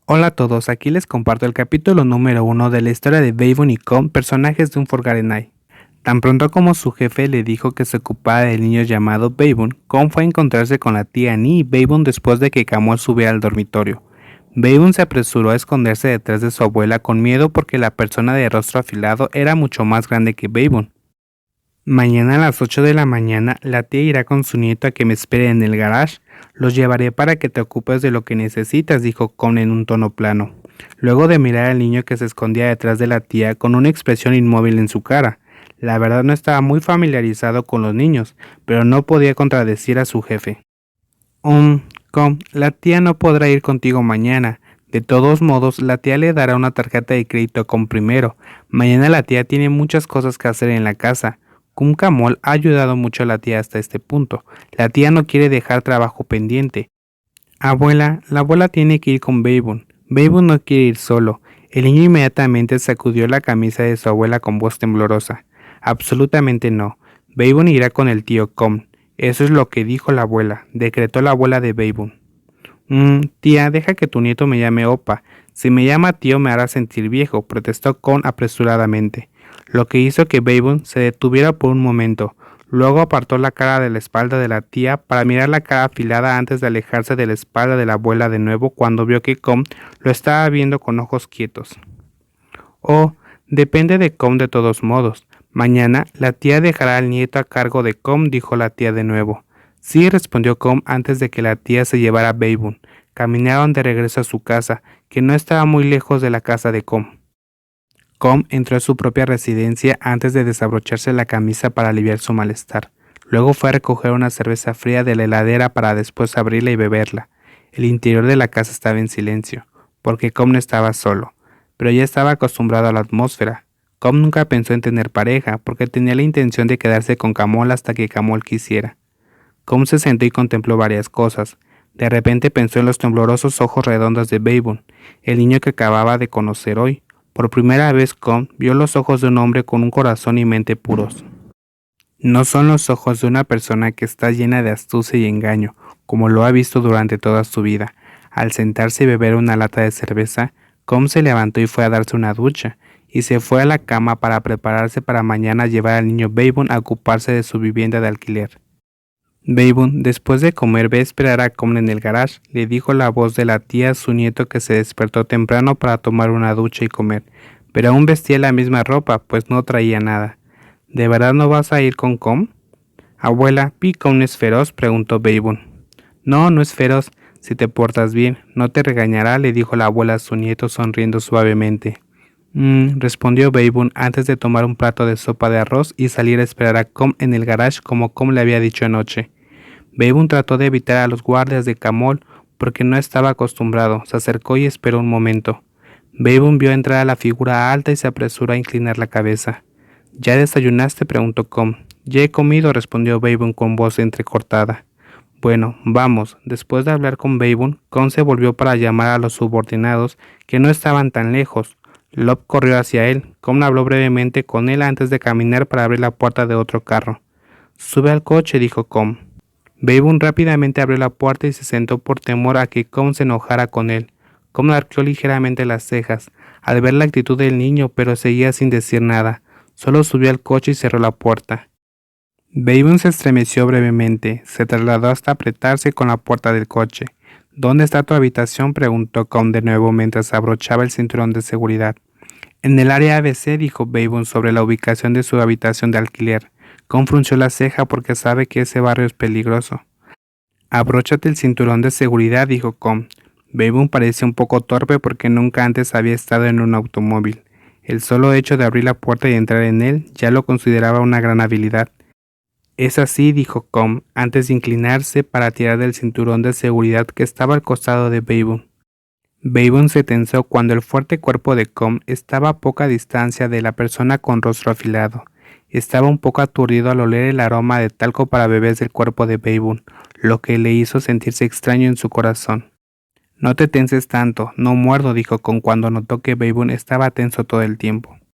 Hola a todos, aquí les comparto el capítulo número 1 de la historia de Beibun y Com, personajes de un Forgarenai. Tan pronto como su jefe le dijo que se ocupara del niño llamado Beibun, Com fue a encontrarse con la tía Annie y Beibun después de que Camol subiera al dormitorio. Beibun se apresuró a esconderse detrás de su abuela con miedo porque la persona de rostro afilado era mucho más grande que Beibun. Mañana a las 8 de la mañana, la tía irá con su nieto a que me espere en el garage. Los llevaré para que te ocupes de lo que necesitas, dijo Con en un tono plano. Luego de mirar al niño que se escondía detrás de la tía con una expresión inmóvil en su cara. La verdad no estaba muy familiarizado con los niños, pero no podía contradecir a su jefe. Con, la tía no podrá ir contigo mañana. De todos modos, la tía le dará una tarjeta de crédito con primero. Mañana la tía tiene muchas cosas que hacer en la casa. Camol ha ayudado mucho a la tía hasta este punto. La tía no quiere dejar trabajo pendiente. Abuela, la abuela tiene que ir con Beibun. Beibun no quiere ir solo. El niño inmediatamente sacudió la camisa de su abuela con voz temblorosa. Absolutamente no. Beibun irá con el tío Com. Eso es lo que dijo la abuela, decretó la abuela de Beibun. Tía, deja que tu nieto me llame Opa. Si me llama tío me hará sentir viejo, protestó Con apresuradamente, lo que hizo que Beibun se detuviera por un momento. Luego apartó la cara de la espalda de la tía para mirar la cara afilada antes de alejarse de la espalda de la abuela de nuevo cuando vio que Com lo estaba viendo con ojos quietos. Oh, depende de Com de todos modos. Mañana la tía dejará al nieto a cargo de Com, dijo la tía de nuevo. Sí, respondió Com antes de que la tía se llevara a Beibun. Caminaron de regreso a su casa, que no estaba muy lejos de la casa de Com. Com entró a su propia residencia antes de desabrocharse la camisa para aliviar su malestar. Luego fue a recoger una cerveza fría de la heladera para después abrirla y beberla. El interior de la casa estaba en silencio, porque Com no estaba solo, pero ya estaba acostumbrado a la atmósfera. Com nunca pensó en tener pareja, porque tenía la intención de quedarse con Camol hasta que Camol quisiera. Com se sentó y contempló varias cosas. De repente pensó en los temblorosos ojos redondos de Beibun, el niño que acababa de conocer hoy. Por primera vez Com vio los ojos de un hombre con un corazón y mente puros. No son los ojos de una persona que está llena de astucia y engaño, como lo ha visto durante toda su vida. Al sentarse y beber una lata de cerveza, Com se levantó y fue a darse una ducha, y se fue a la cama para prepararse para mañana llevar al niño Beibun a ocuparse de su vivienda de alquiler. Beibun, después de comer, ve a esperar a Com en el garage, le dijo la voz de la tía a su nieto que se despertó temprano para tomar una ducha y comer, pero aún vestía la misma ropa, pues no traía nada. ¿De verdad no vas a ir con Com? Abuela, ¿vi Com es feroz?, preguntó Beibun. No, no es feroz, si te portas bien, no te regañará, le dijo la abuela a su nieto sonriendo suavemente. Respondió Beibun antes de tomar un plato de sopa de arroz y salir a esperar a Com en el garage como Com le había dicho anoche. Beibun trató de evitar a los guardias de Camol porque no estaba acostumbrado. Se acercó y esperó un momento. Beibun vio entrar a la figura alta y se apresuró a inclinar la cabeza. ¿Ya desayunaste?, preguntó Com. Ya he comido, respondió Beibun con voz entrecortada. Bueno, vamos. Después de hablar con Beibun, Com se volvió para llamar a los subordinados que no estaban tan lejos. Lop corrió hacia él. Com habló brevemente con él antes de caminar para abrir la puerta de otro carro. Sube al coche, dijo Com. Beibun rápidamente abrió la puerta y se sentó por temor a que Com se enojara con él. Com arqueó ligeramente las cejas al ver la actitud del niño, pero seguía sin decir nada. Solo subió al coche y cerró la puerta. Beibun se estremeció brevemente. Se trasladó hasta apretarse con la puerta del coche. ¿Dónde está tu habitación?, preguntó Com de nuevo mientras abrochaba el cinturón de seguridad. En el área ABC, dijo Beibun sobre la ubicación de su habitación de alquiler. Com frunció la ceja porque sabe que ese barrio es peligroso. Abróchate el cinturón de seguridad, dijo Com. Beibun parecía un poco torpe porque nunca antes había estado en un automóvil. El solo hecho de abrir la puerta y entrar en él ya lo consideraba una gran habilidad. Es así, dijo Com, antes de inclinarse para tirar del cinturón de seguridad que estaba al costado de Beibun. Beibun se tensó cuando el fuerte cuerpo de Com estaba a poca distancia de la persona con rostro afilado. Estaba un poco aturdido al oler el aroma de talco para bebés del cuerpo de Beibun, lo que le hizo sentirse extraño en su corazón. No te tenses tanto, no muerdo, dijo Com cuando notó que Beibun estaba tenso todo el tiempo.